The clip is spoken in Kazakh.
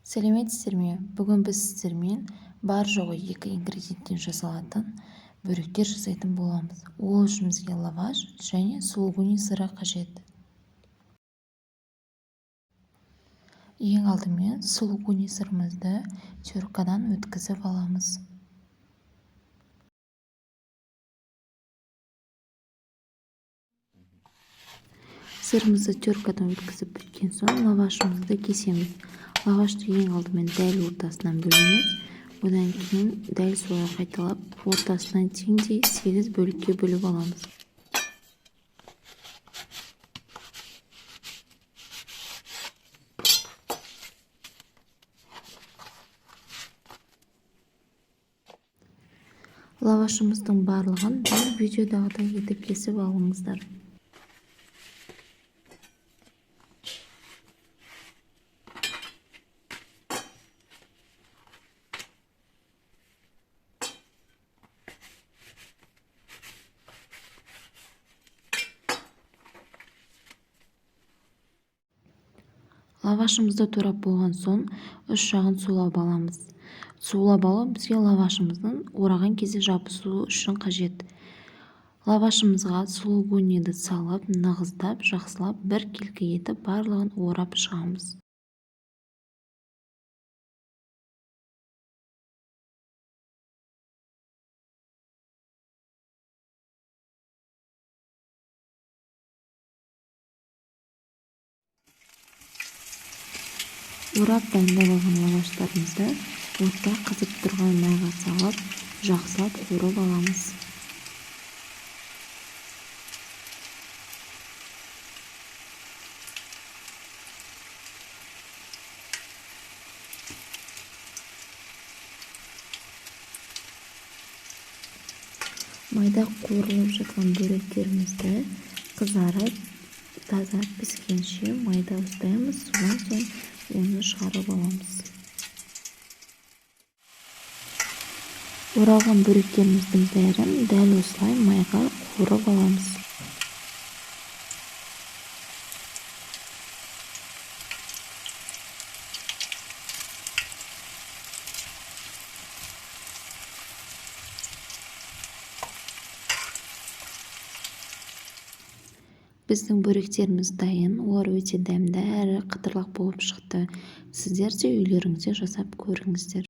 Сәлеметсіздер ме? Бүгін біз сіздермен бар жоғы 2 ингредиенттен жасалатын бөліктер жасайтын боламыз. Ол үшін бізге лаваш және сулугуни сыры қажет. Ең алдымен сулугуни сырымызды теркадан өткізіп аламыз. Сырымызды теркадан өткізіп біткен соң лавашымызды кесеміз. Лавашты ең алдымен дәл ортасынан бөлеміз. Одан кейін дәл солай қайталап, ортасынан теңдей 8 бөлікке бөліп аламыз. Лавашымыздың барлығын дәл видеодағыдай етіп кесіп алыңыздар. Лавашымызды турап болған соң үш жағын сулап аламыз. Сулап алу бізге лавашымыздың ораған кезде жабысуы үшін қажет. Лавашымызға сулугуниді салып, нығыздап, жақсылап бір келкі етіп барлығын орап шығамыз. Орап дайындап алған лаваштарымызды отта қызып тұрған майға салып, жақсылап қуырып аламыз. Майда қуырылып жатқан бөліктерімізді қызарып, таза піскенше майда ұстаймыз, содан соң оны шығарып аламыз. Оралған бөліктеріміздің бәрін дәл осылай майға қуырып аламыз. Біздің бөліктеріміз дайын, олар өте дәмді әрі қытырлақ болып шықты. Сіздер де үйлеріңізде жасап көріңіздер.